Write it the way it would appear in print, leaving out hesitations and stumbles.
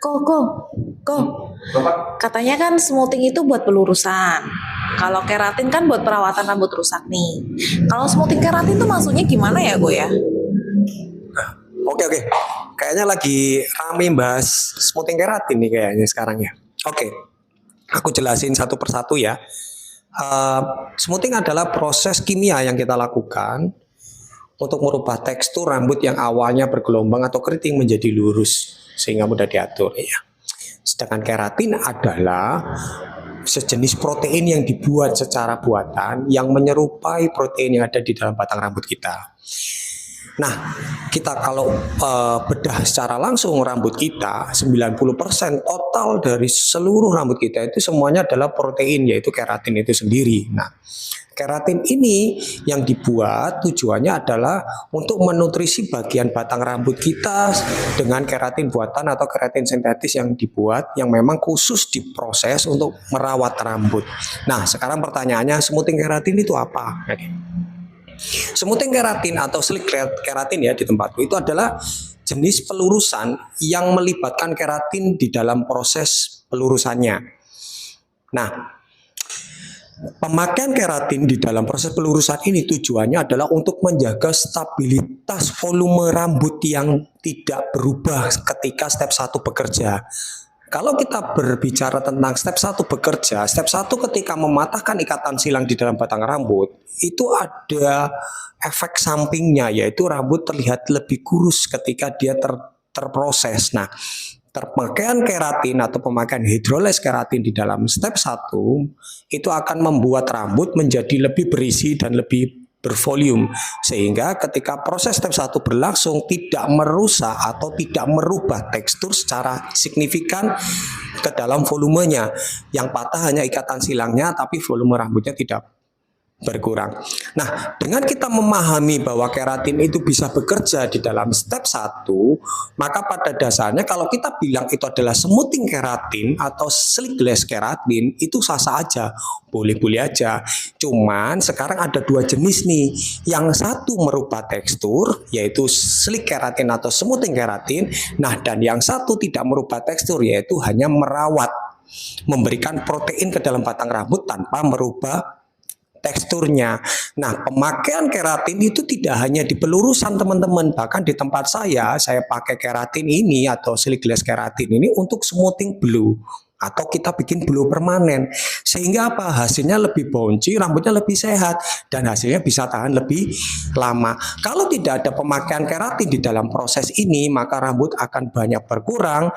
Kok, katanya kan smoothing itu buat pelurusan. Kalau keratin kan buat perawatan rambut rusak nih. Kalau smoothing keratin tuh maksudnya gimana ya, Go ya? Oke. Kayaknya lagi rame bahas smoothing keratin nih kayaknya sekarang ya. Oke, aku jelasin satu persatu ya. Smoothing adalah proses kimia yang kita lakukan untuk merubah tekstur rambut yang awalnya bergelombang atau keriting menjadi lurus sehingga mudah diatur ya. Sedangkan keratin adalah sejenis protein yang dibuat secara buatan yang menyerupai protein yang ada di dalam batang rambut kita. Nah, kita kalau bedah secara langsung rambut kita, 90% total dari seluruh rambut kita itu semuanya adalah protein, yaitu keratin itu sendiri. Nah, keratin ini yang dibuat tujuannya adalah untuk menutrisi bagian batang rambut kita dengan keratin buatan atau keratin sintetis yang dibuat yang memang khusus diproses untuk merawat rambut. Nah, sekarang pertanyaannya, smoothing keratin itu apa? Smoothing keratin atau slick keratin ya di tempatku itu adalah jenis pelurusan yang melibatkan keratin di dalam proses pelurusannya. Nah, pemakaian keratin di dalam proses pelurusan ini tujuannya adalah untuk menjaga stabilitas volume rambut yang tidak berubah ketika step 1 bekerja. Kalau kita berbicara tentang step 1 bekerja, step 1 ketika mematahkan ikatan silang di dalam batang rambut, itu ada efek sampingnya, yaitu rambut terlihat lebih kurus ketika dia terproses. Nah, pemakaian keratin atau pemakaian hidroles keratin di dalam step 1 itu akan membuat rambut menjadi lebih berisi dan lebih bervolume, sehingga ketika proses step 1 berlangsung tidak merusak atau tidak merubah tekstur secara signifikan ke dalam volumenya. Yang patah hanya ikatan silangnya, tapi volume rambutnya tidak berkurang. Nah, dengan kita memahami bahwa keratin itu bisa bekerja di dalam step 1, maka pada dasarnya kalau kita bilang itu adalah smoothing keratin atau slickless keratin, itu sah-sah aja, boleh-boleh aja. Cuman sekarang ada dua jenis nih. Yang satu merubah tekstur, yaitu slick keratin atau smoothing keratin. Nah, dan yang satu tidak merubah tekstur, yaitu hanya merawat, memberikan protein ke dalam batang rambut tanpa merubah teksturnya. Nah, pemakaian keratin itu tidak hanya di pelurusan teman-teman, bahkan di tempat saya pakai keratin ini atau slickless keratin ini untuk smoothing blue atau kita bikin blue permanen, sehingga apa, hasilnya lebih bouncy, rambutnya lebih sehat dan hasilnya bisa tahan lebih lama. Kalau tidak ada pemakaian keratin di dalam proses ini, maka rambut akan banyak berkurang,